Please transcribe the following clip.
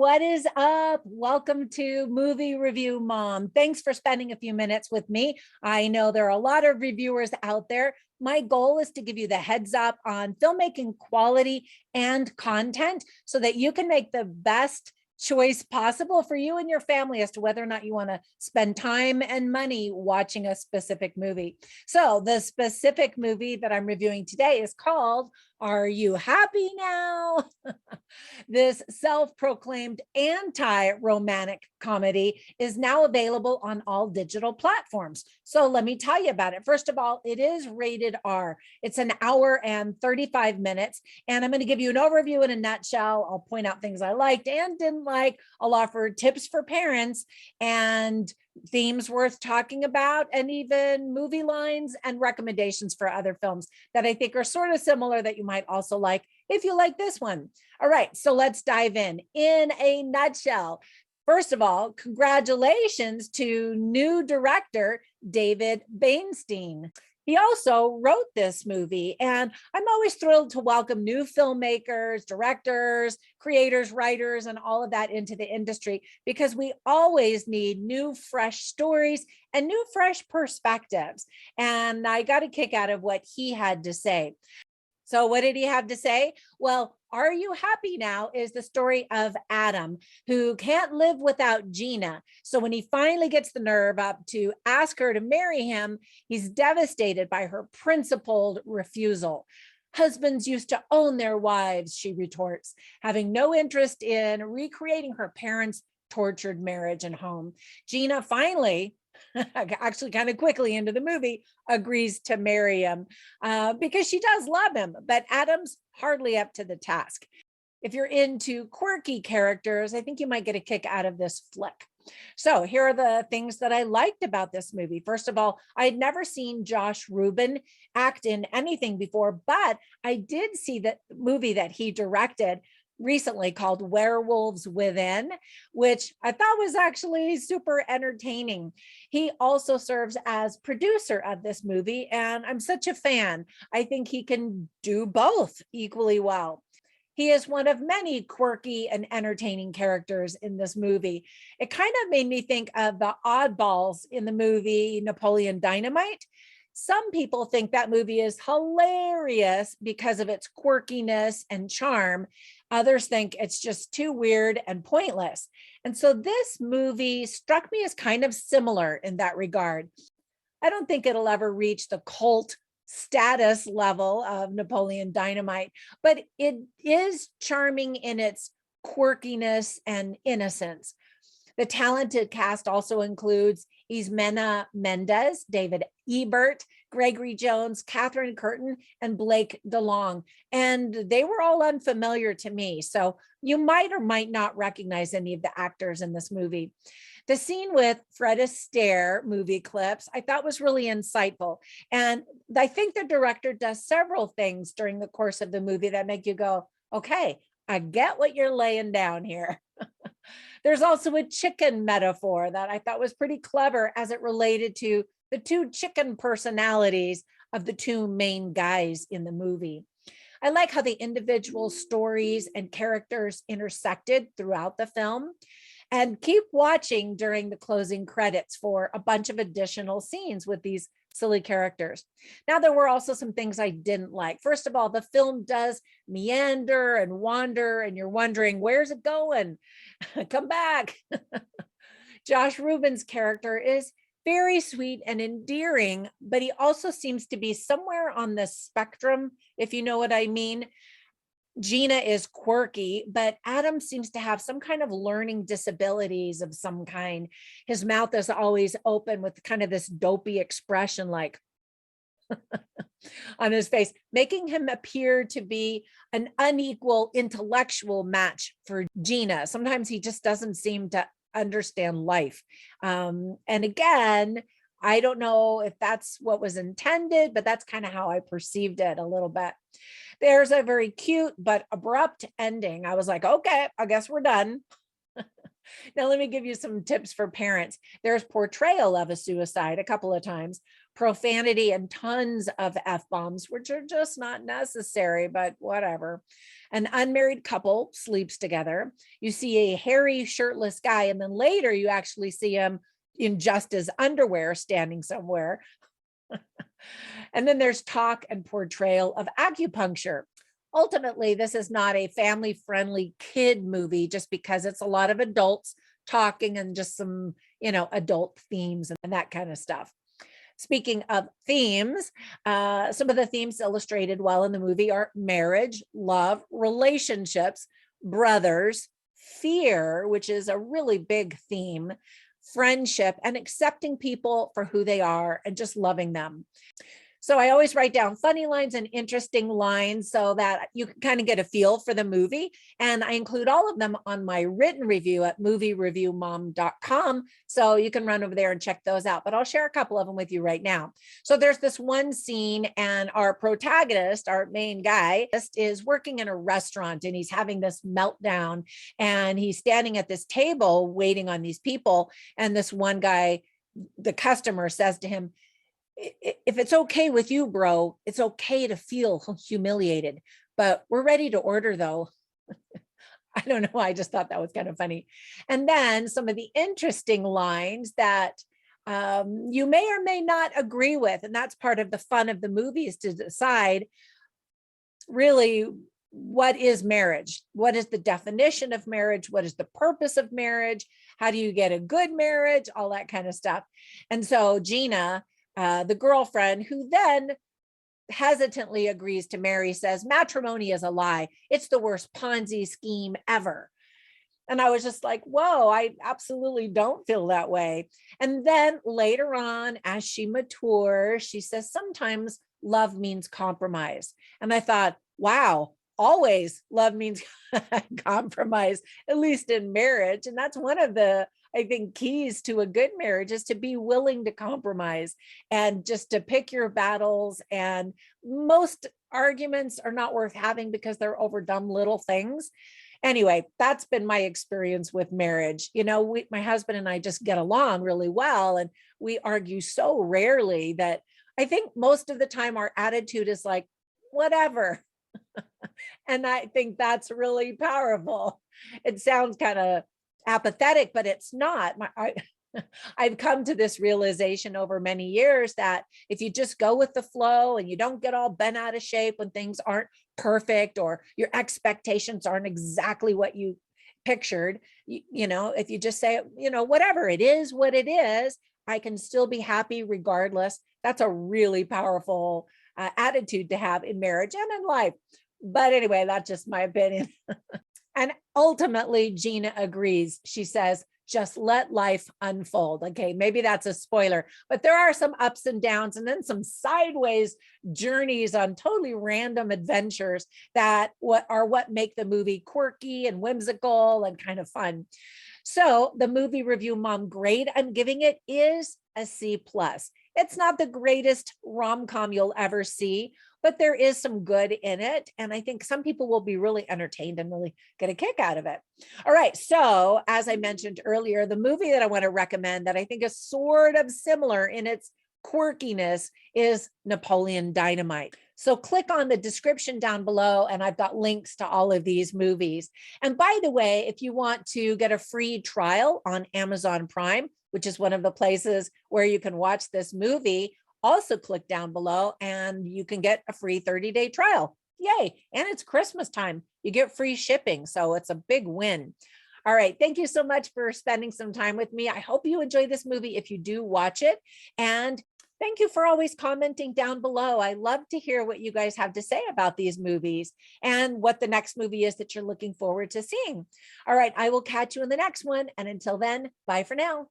What is up? Welcome to Movie Review Mom. Thanks for spending a few minutes with me. I know there are a lot of reviewers out there. My goal is to give you the heads up on filmmaking quality and content so that you can make the best choice possible for you and your family as to whether or not you want to spend time and money watching a specific movie. So the specific movie that I'm reviewing today is called Are You Happy Now? This self-proclaimed anti-romantic comedy is now available on all digital platforms. So let me tell you about it. First of all, it is rated R. It's an hour and 35 minutes. And I'm going to give you an overview in a nutshell. I'll point out things I liked and didn't like. I'll offer tips for parents and themes worth talking about, and even movie lines and recommendations for other films that I think are sort of similar that you might also like if you like this one. All right, so let's dive in. In a nutshell, first of all, congratulations to new director David Bainstein. He also wrote this movie, and I'm always thrilled to welcome new filmmakers, directors, creators, writers, and all of that into the industry because we always need new, fresh stories and new, fresh perspectives. And I got a kick out of what he had to say. So what did he have to say? Well, Are You Happy Now is the story of Adam, who can't live without Gina. So when he finally gets the nerve up to ask her to marry him, he's devastated by her principled refusal. Husbands used to own their wives, she retorts, having no interest in recreating her parents' tortured marriage and home. Gina finally, actually kind of quickly into the movie, agrees to marry him because she does love him, but Adam's hardly up to the task. If you're into quirky characters, I think you might get a kick out of this flick. So here are the things that I liked about this movie. First of all, I had never seen Josh Rubin act in anything before, but I did see that movie that he directed recently called Werewolves Within, which I thought was actually super entertaining. He also serves as producer of this movie, and I'm such a fan. I think he can do both equally well. He is one of many quirky and entertaining characters in this movie. It kind of made me think of the oddballs in the movie Napoleon Dynamite. Some people think that movie is hilarious because of its quirkiness and charm. Others think it's just too weird and pointless. And so this movie struck me as kind of similar in that regard. I don't think it'll ever reach the cult status level of Napoleon Dynamite, but it is charming in its quirkiness and innocence. The talented cast also includes Ismena Mendes, David Ebert, Gregory Jones, Catherine Curtin, and Blake DeLong. And they were all unfamiliar to me, so you might or might not recognize any of the actors in this movie. The scene with Fred Astaire movie clips I thought was really insightful. And I think the director does several things during the course of the movie that make you go, okay, I get what you're laying down here. There's also a chicken metaphor that I thought was pretty clever as it related to the two chicken personalities of the two main guys in the movie. I like how the individual stories and characters intersected throughout the film. And keep watching during the closing credits for a bunch of additional scenes with these silly characters. Now, there were also some things I didn't like. First of all, the film does meander and wander, and you're wondering, where's it going? Come back. Josh Rubin's character is very sweet and endearing, but he also seems to be somewhere on the spectrum, if you know what I mean. Gina is quirky, but Adam seems to have some kind of learning disabilities of some kind. His mouth is always open with kind of this dopey expression like on his face, making him appear to be an unequal intellectual match for Gina. Sometimes he just doesn't seem to understand life. And again, I don't know if that's what was intended, but that's kind of how I perceived it a little bit. There's a very cute but abrupt ending. I was like, okay, I guess we're done. Now, let me give you some tips for parents. There's portrayal of a suicide a couple of times. profanity and tons of F-bombs, which are just not necessary, but whatever. An unmarried couple sleeps together. You see a hairy, shirtless guy, and then later you actually see him in just his underwear standing somewhere. And then there's talk and portrayal of acupuncture. Ultimately, this is not a family-friendly kid movie just because it's a lot of adults talking and just some, adult themes and that kind of stuff. Speaking of themes, some of the themes illustrated well in the movie are marriage, love, relationships, brothers, fear, which is a really big theme, friendship, and accepting people for who they are and just loving them. So I always write down funny lines and interesting lines so that you can kind of get a feel for the movie. And I include all of them on my written review at moviereviewmom.com. So you can run over there and check those out. But I'll share a couple of them with you right now. So there's this one scene, and our protagonist, our main guy, is working in a restaurant and he's having this meltdown. And he's standing at this table waiting on these people. And this one guy, the customer, says to him, "If it's okay with you, bro, it's okay to feel humiliated, but we're ready to order though." I don't know. I just thought that was kind of funny. And then some of the interesting lines that you may or may not agree with. And that's part of the fun of the movie, is to decide really, what is marriage? What is the definition of marriage? What is the purpose of marriage? How do you get a good marriage? All that kind of stuff. And so Gina, the girlfriend, who then hesitantly agrees to marry, says matrimony is a lie. It's the worst Ponzi scheme ever. And I was just like, whoa, I absolutely don't feel that way. And then later on, as she matures, she says, sometimes love means compromise. And I thought, wow, always love means compromise, at least in marriage. And that's one of the, I think, keys to a good marriage, is to be willing to compromise and just to pick your battles. And most arguments are not worth having because they're over dumb little things. Anyway, that's been my experience with marriage. My husband and I just get along really well, and we argue so rarely that I think most of the time our attitude is like, whatever. And I think that's really powerful. It sounds kind of apathetic, but it's not. I've come to this realization over many years that if you just go with the flow and you don't get all bent out of shape when things aren't perfect or your expectations aren't exactly what you pictured, if you just say, whatever, it is what it is, I can still be happy regardless. That's a really powerful attitude to have in marriage and in life. But anyway, that's just my opinion. And ultimately, Gina agrees. She says, just let life unfold. Okay, maybe that's a spoiler, but there are some ups and downs and then some sideways journeys on totally random adventures that what make the movie quirky and whimsical and kind of fun. So the movie review mom grade I'm giving it is a C+. It's not the greatest rom-com you'll ever see, but there is some good in it. And I think some people will be really entertained and really get a kick out of it. All right. So as I mentioned earlier, the movie that I want to recommend that I think is sort of similar in its quirkiness is Napoleon Dynamite. So click on the description down below, and I've got links to all of these movies. And by the way, if you want to get a free trial on Amazon Prime, which is one of the places where you can watch this movie, also click down below and you can get a free 30-day trial. Yay. And it's Christmas time. You get free shipping. So it's a big win. All right. Thank you so much for spending some time with me. I hope you enjoy this movie if you do watch it. And thank you for always commenting down below. I love to hear what you guys have to say about these movies and what the next movie is that you're looking forward to seeing. All right. I will catch you in the next one. And until then, bye for now.